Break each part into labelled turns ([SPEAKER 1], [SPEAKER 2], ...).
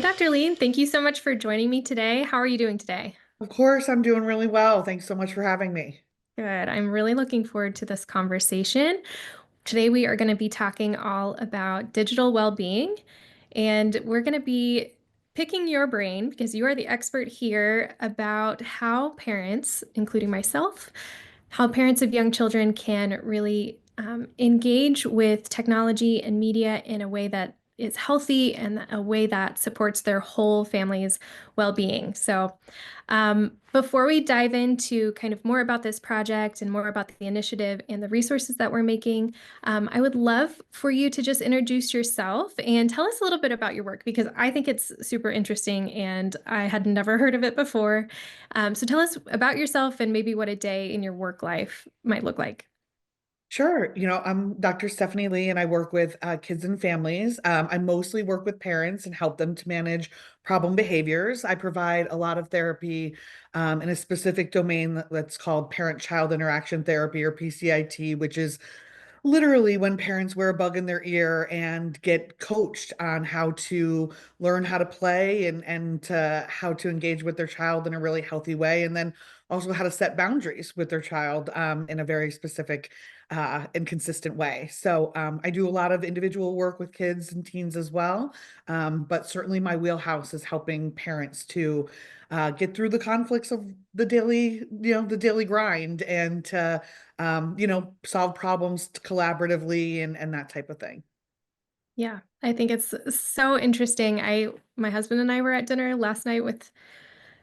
[SPEAKER 1] Dr. Lee. Thank you so much for joining me today. How are you doing today?
[SPEAKER 2] Of course, I'm doing really well. Thanks so much for having me.
[SPEAKER 1] Good. I'm really looking forward to this conversation. Today, we are going to be talking all about digital well-being, and we're going to be picking your brain because you are the expert here about how parents, including myself, how parents of young children can really engage with technology and media in a way that is healthy and a way that supports their whole family's well-being. Before we dive into kind of more about this project and more about the initiative and the resources that we're making, I would love for you to just introduce yourself and tell us a little bit about your work because I think it's super interesting and I had never heard of it before. So tell us about yourself and maybe what a day in your work life might look like.
[SPEAKER 2] Sure. I'm Dr. Stephanie Lee and I work with kids and families. I mostly work with parents and help them to manage problem behaviors. I provide a lot of therapy in a specific domain that's called parent-child interaction therapy or PCIT, which is literally when parents wear a bug in their ear and get coached on how to learn how to play and how to engage with their child in a really healthy way, and then also how to set boundaries with their child in a very specific and consistent way. So I do a lot of individual work with kids and teens as well, but certainly my wheelhouse is helping parents to get through the conflicts of the daily grind and to solve problems collaboratively and that type of thing.
[SPEAKER 1] Yeah, I think it's so interesting. My husband and I were at dinner last night with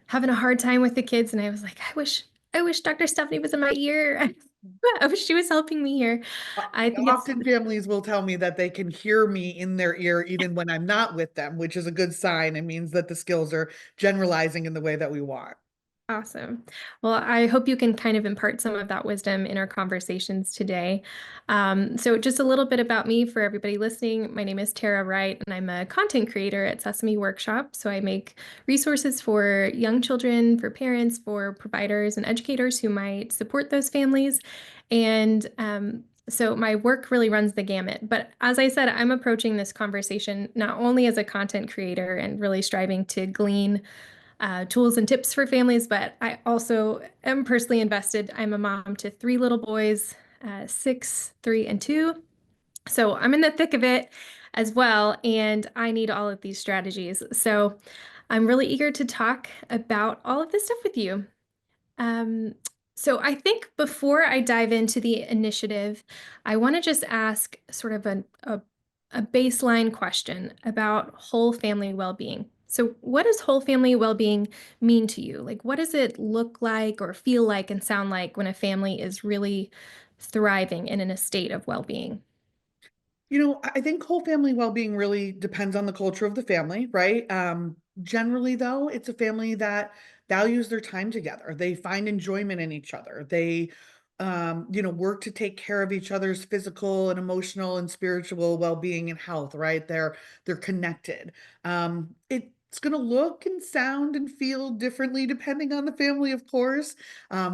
[SPEAKER 1] having a hard time with the kids, and I was like, I wish Dr. Stephanie was in my ear. I wish she was helping me here. I think it's
[SPEAKER 2] Often families will tell me that they can hear me in their ear even when I'm not with them, which is a good sign. It means that the skills are generalizing in the way that we want.
[SPEAKER 1] awesome. Well, I hope you can kind of impart some of that wisdom in our conversations today. So, just a little bit about me for everybody listening. My name is Tara Wright, and I'm a content creator at Sesame Workshop. So, I make resources for young children, for parents, for providers, and educators who might support those families. So, my work really runs the gamut. But as I said, I'm approaching this conversation not only as a content creator and really striving to glean tools and tips for families, but I also am personally invested. I'm a mom to three little boys, 6, 3, and 2. So I'm in the thick of it as well, and I need all of these strategies. So I'm really eager to talk about all of this stuff with you. Um, so I think before I dive into the initiative, I want to just ask sort of a baseline question about whole family well-being. So what does whole family well-being mean to you? Like, what does it look like or feel like and sound like when a family is really thriving and in a state of well-being?
[SPEAKER 2] I think whole family well-being really depends on the culture of the family, right? Generally, though, it's a family that values their time together. They find enjoyment in each other. They work to take care of each other's physical and emotional and spiritual well-being and health, right? They're connected. It's going to look and sound and feel differently depending on the family, of course.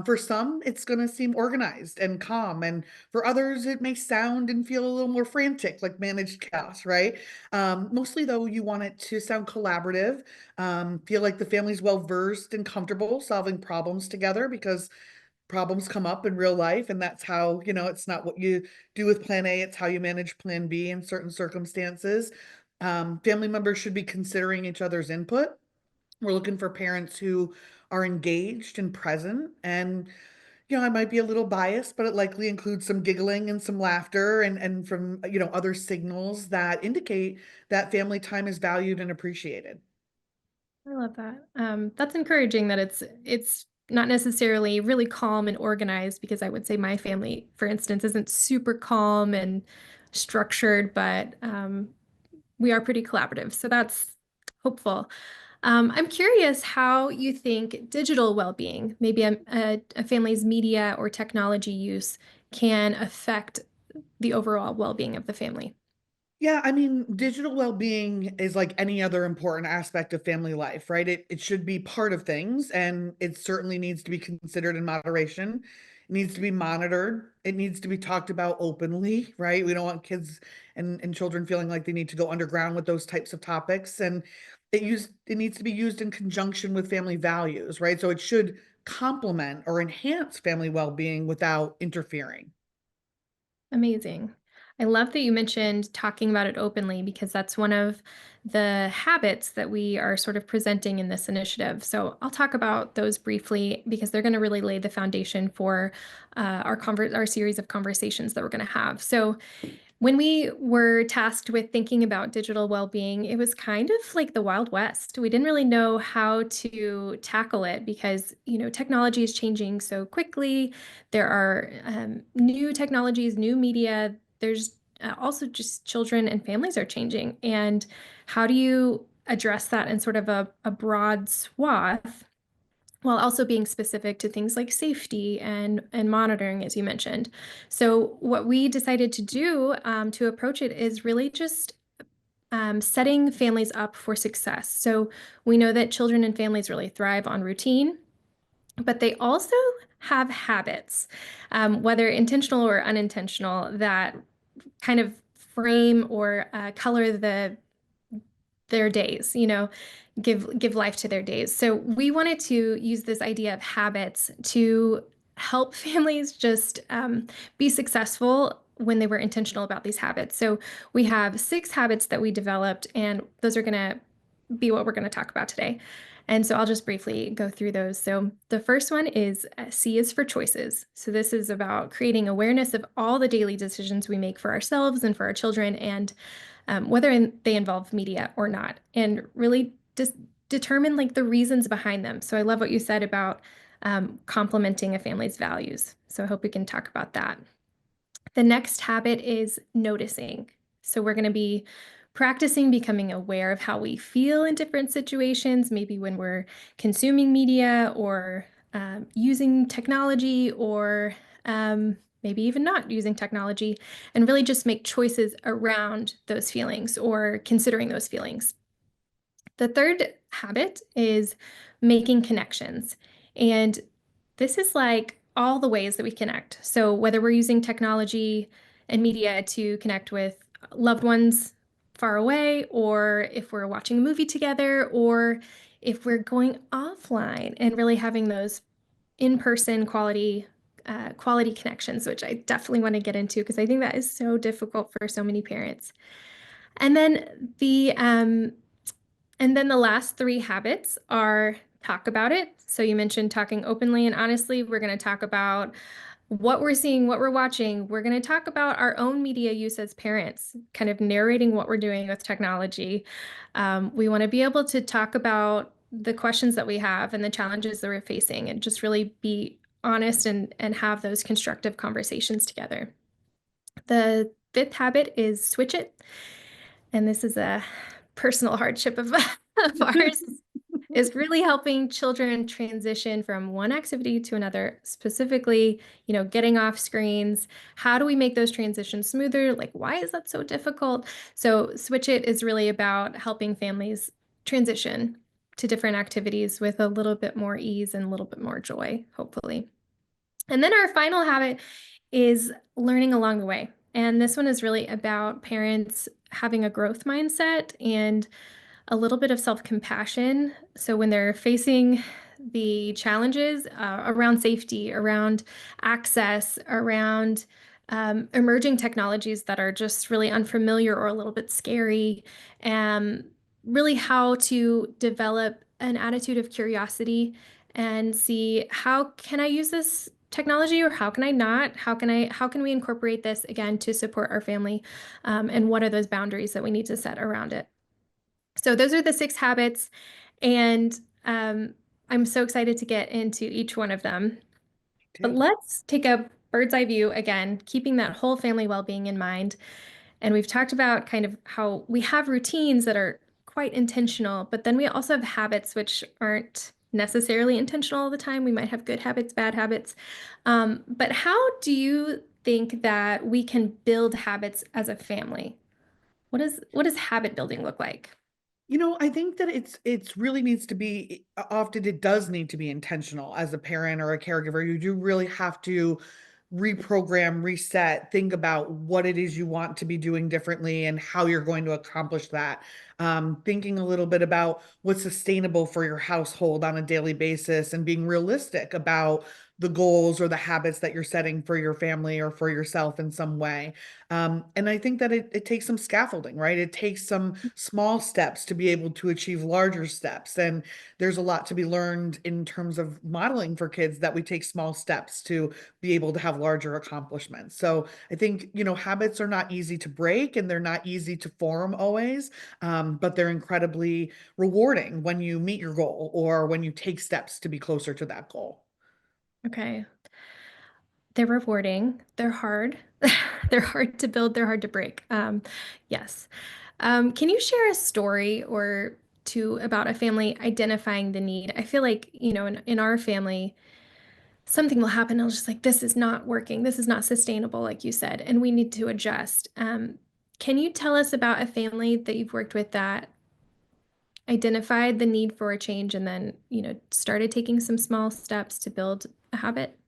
[SPEAKER 2] For some, it's going to seem organized and calm, and for others, it may sound and feel a little more frantic, like managed chaos, right? Mostly, though, you want it to sound collaborative, feel like the family's well versed and comfortable solving problems together because problems come up in real life. And that's how, it's not what you do with plan A, it's how you manage plan B in certain circumstances. Family members should be considering each other's input. We're looking for parents who are engaged and present. And I might be a little biased, but it likely includes some giggling and some laughter and from, other signals that indicate that family time is valued and appreciated.
[SPEAKER 1] I love that. That's encouraging that it's not necessarily really calm and organized because I would say my family, for instance, isn't super calm and structured, but we are pretty collaborative. So that's hopeful. I'm curious how you think digital well-being, maybe a family's media or technology use, can affect the overall well-being of the family.
[SPEAKER 2] Yeah, I mean, digital well-being is like any other important aspect of family life, right? It should be part of things, and it certainly needs to be considered in moderation. It needs to be monitored. It needs to be talked about openly, right? We don't want kids and children feeling like they need to go underground with those types of topics. And it needs to be used in conjunction with family values, right? So it should complement or enhance family well-being without interfering.
[SPEAKER 1] Amazing. I love that you mentioned talking about it openly because that's one of the habits that we are sort of presenting in this initiative. So I'll talk about those briefly because they're going to really lay the foundation for our series of conversations that we're going to have. So when we were tasked with thinking about digital well-being, it was kind of like the Wild West. We didn't really know how to tackle it because, technology is changing so quickly. There are new technologies, new media. There's also just children and families are changing. And how do you address that in sort of a broad swath while also being specific to things like safety and monitoring, as you mentioned. So what we decided to do to approach it is really just setting families up for success. So we know that children and families really thrive on routine, but they also have habits, whether intentional or unintentional, that kind of frame or color their days, give life to their days. So we wanted to use this idea of habits to help families just be successful when they were intentional about these habits. So we have 6 habits that we developed, and those are going to be what we're going to talk about today. And so I'll just briefly go through those. So the first one is C is for choices. So this is about creating awareness of all the daily decisions we make for ourselves and for our children, and whether they involve media or not, and really just determine like the reasons behind them. So I love what you said about complementing a family's values. So I hope we can talk about that. The next habit is noticing. So we're going to be practicing becoming aware of how we feel in different situations, maybe when we're consuming media or using technology, or maybe even not using technology, and really just make choices around those feelings or considering those feelings. The third habit is making connections. And this is like all the ways that we connect. So, whether we're using technology and media to connect with loved ones far away, or if we're watching a movie together, or if we're going offline and really having those in-person quality connections, which I definitely want to get into because I think that is so difficult for so many parents. And then the last 3 habits are talk about it. So you mentioned talking openly and honestly. We're going to talk about what we're seeing, what we're watching. We're going to talk about our own media use as parents, kind of narrating what we're doing with technology. We want to be able to talk about the questions that we have and the challenges that we're facing, and just really be honest and have those constructive conversations together. The 5th habit is switch it. And this is a personal hardship of, of ours, is really helping children transition from one activity to another, specifically, getting off screens. How do we make those transitions smoother? Like, why is that so difficult? So Switch It is really about helping families transition to different activities with a little bit more ease and a little bit more joy, hopefully. And then our final habit is learning along the way. And this one is really about parents having a growth mindset and a little bit of self-compassion. So when they're facing the challenges around safety, around access, around emerging technologies that are just really unfamiliar or a little bit scary, and really how to develop an attitude of curiosity and see, how can I use this technology, or how can I not? How can we incorporate this again to support our family? And what are those boundaries that we need to set around it? So those are the 6 habits, and I'm so excited to get into each one of them. But
[SPEAKER 2] Too.
[SPEAKER 1] let's take a bird's eye view again, keeping that whole family well-being in mind. And we've talked about kind of how we have routines that are quite intentional, but then we also have habits which aren't necessarily intentional all the time. We might have good habits, bad habits. But how do you think that we can build habits as a family? What does habit building look like?
[SPEAKER 2] I think that it's really needs to be often it does need to be intentional as a parent or a caregiver. You do really have to reprogram, reset, think about what it is you want to be doing differently and how you're going to accomplish that. Thinking a little bit about what's sustainable for your household on a daily basis and being realistic about the goals or the habits that you're setting for your family or for yourself in some way. And I think that it takes some scaffolding, right? It takes some small steps to be able to achieve larger steps. And there's a lot to be learned in terms of modeling for kids that we take small steps to be able to have larger accomplishments. So I think, habits are not easy to break and they're not easy to form always, but they're incredibly rewarding when you meet your goal or when you take steps to be closer to that goal.
[SPEAKER 1] Okay. They're rewarding. They're hard. They're hard to build. They're hard to break. Yes. Can you share a story or two about a family identifying the need? I feel like, in our family, something will happen. And I'm just like, this is not working. This is not sustainable, like you said, and we need to adjust. Can you tell us about a family that you've worked with that identified the need for a change and then, started taking some small steps to build a habit?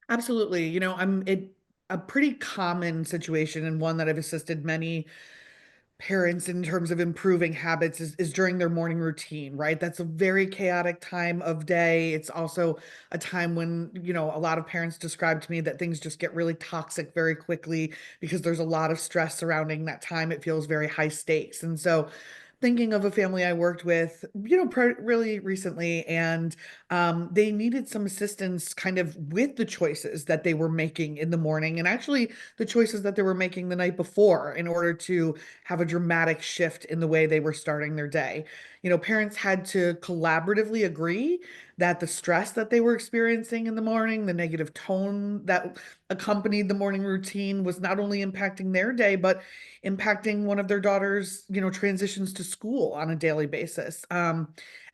[SPEAKER 2] Absolutely. A pretty common situation and one that I've assisted many parents in terms of improving habits is during their morning routine, right? That's a very chaotic time of day. It's also a time when, a lot of parents describe to me that things just get really toxic very quickly because there's a lot of stress surrounding that time. It feels very high stakes. And so thinking of a family I worked with, really recently, and they needed some assistance kind of with the choices that they were making in the morning and actually the choices that they were making the night before in order to have a dramatic shift in the way they were starting their day. Parents had to collaboratively agree that the stress that they were experiencing in the morning, the negative tone that accompanied the morning routine was not only impacting their day, but impacting one of their daughters, transitions to school on a daily basis.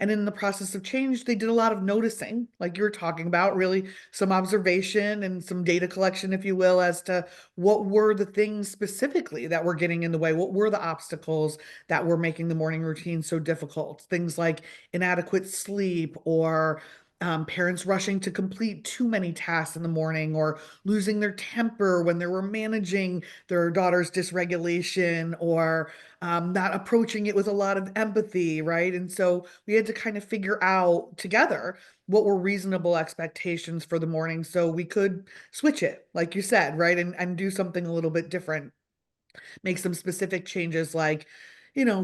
[SPEAKER 2] And in the process of change, they did a lot of noticing, like you were talking about, really some observation and some data collection, if you will, as to what were the things specifically that were getting in the way, what were the obstacles that were making the morning routine so difficult. Things like inadequate sleep or parents rushing to complete too many tasks in the morning or losing their temper when they were managing their daughter's dysregulation or not approaching it with a lot of empathy, right? And so we had to kind of figure out together what were reasonable expectations for the morning so we could switch it, like you said, right? And do something a little bit different, make some specific changes like,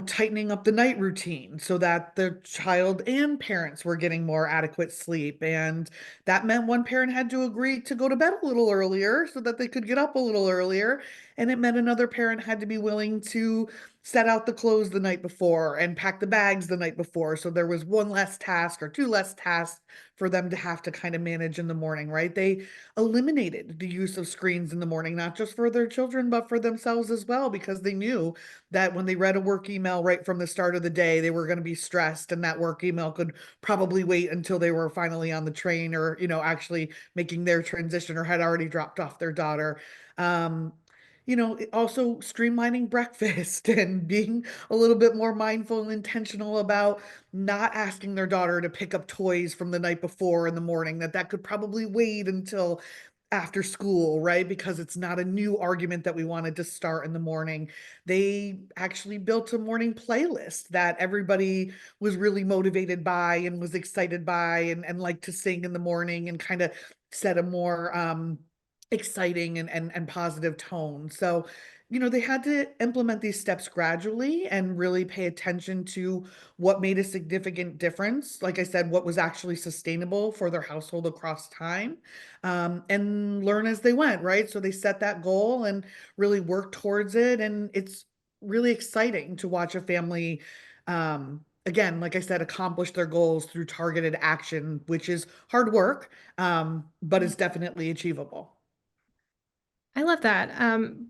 [SPEAKER 2] tightening up the night routine so that the child and parents were getting more adequate sleep. And that meant one parent had to agree to go to bed a little earlier so that they could get up a little earlier. And it meant another parent had to be willing to set out the clothes the night before and pack the bags the night before. So there was one less task or two less tasks for them to have to kind of manage in the morning, right? They eliminated the use of screens in the morning, not just for their children, but for themselves as well, because they knew that when they read a work email right from the start of the day, they were going to be stressed, and that work email could probably wait until they were finally on the train or, actually making their transition or had already dropped off their daughter. Um, also streamlining breakfast and being a little bit more mindful and intentional about not asking their daughter to pick up toys from the night before in the morning, that could probably wait until after school, right? Because it's not a new argument that we wanted to start in the morning. They actually built a morning playlist that everybody was really motivated by and was excited by and liked to sing in the morning and kind of set a more exciting and positive tone. So, they had to implement these steps gradually and really pay attention to what made a significant difference. Like I said, what was actually sustainable for their household across time, and learn as they went, right? So they set that goal and really work towards it. And it's really exciting to watch a family, again, like I said, accomplish their goals through targeted action, which is hard work, but is definitely achievable.
[SPEAKER 1] I love that.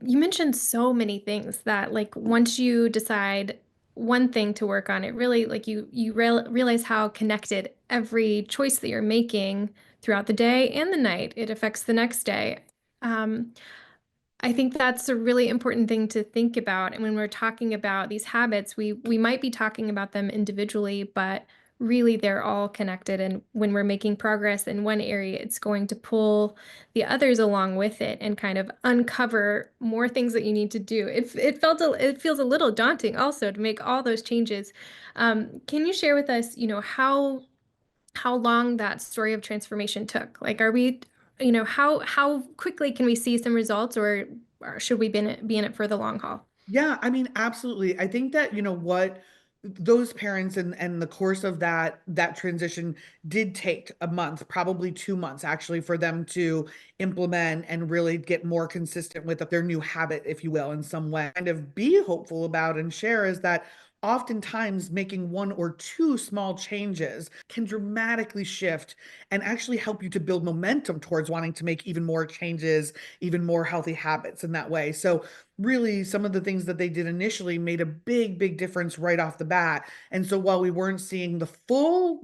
[SPEAKER 1] You mentioned so many things that, like, once you decide one thing to work on, it really, like, realize how connected every choice that you're making throughout the day and the night, it affects the next day. Um, I think that's a really important thing to think about. And when we're talking about these habits, we might be talking about them individually, but really they're all connected. And when we're making progress in one area, it's going to pull the others along with it and kind of uncover more things that you need to do. It feels a little daunting also to make all those changes. Can you share with us, how long that story of transformation took? Like, are we, how quickly can we see some results, or should we be in it for the long haul?
[SPEAKER 2] Yeah, I mean, absolutely. I think that, what those parents and the course of that transition did take a month, probably 2 months actually for them to implement and really get more consistent with their new habit, if you will, in some way. Kind of be hopeful about and share is that oftentimes making one or two small changes can dramatically shift and actually help you to build momentum towards wanting to make even more changes, even more healthy habits in that way. So really some of the things that they did initially made a big difference right off the bat. And so while we weren't seeing the full,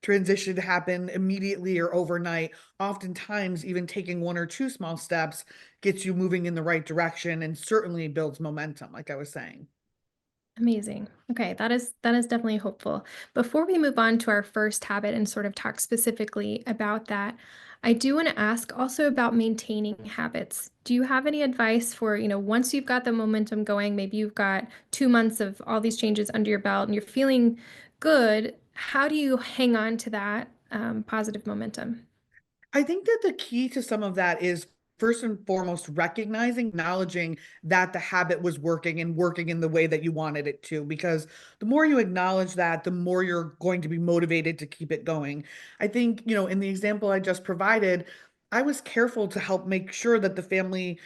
[SPEAKER 2] transition happen immediately or overnight, oftentimes even taking one or two small steps gets you moving in the right direction and certainly builds momentum, like I was saying.
[SPEAKER 1] Amazing. Okay, that is definitely hopeful. Before we move on to our first habit and sort of talk specifically about that, I do want to ask also about maintaining habits. Do you have any advice for, once you've got the momentum going, maybe you've got 2 months of all these changes under your belt and you're feeling good, how do you hang on to that positive momentum?
[SPEAKER 2] I think that the key to some of that is first and foremost recognizing, acknowledging that the habit was working and working in the way that you wanted it to. Because the more you acknowledge that, the more you're going to be motivated to keep it going. I think, in the example I just provided, I was careful to help make sure that the family,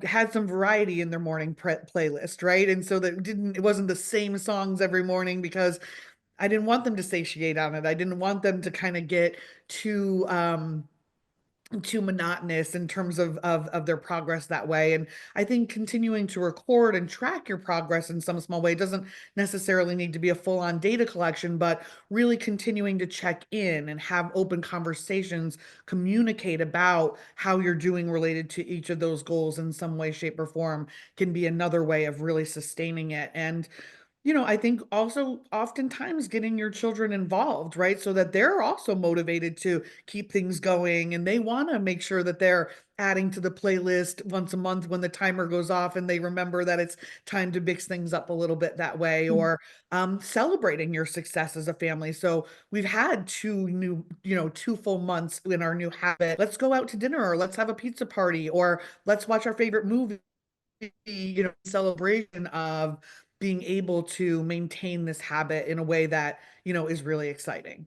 [SPEAKER 2] had some variety in their morning playlist, right? And so that it wasn't the same songs every morning because I didn't want them to satiate on it. I didn't want them to kind of get too too monotonous in terms of their progress that way. And I think continuing to record and track your progress in some small way doesn't necessarily need to be a full-on data collection, but really continuing to check in and have open conversations, communicate about how you're doing related to each of those goals in some way, shape, or form can be another way of really sustaining it. And I think also oftentimes getting your children involved, right? So that they're also motivated to keep things going and they want to make sure that they're adding to the playlist once a month when the timer goes off and they remember that it's time to mix things up a little bit that way, or celebrating your success as a family. So we've had 2 full months in our new habit. Let's go out to dinner, or let's have a pizza party, or let's watch our favorite movie, celebration of being able to maintain this habit in a way that, is really exciting.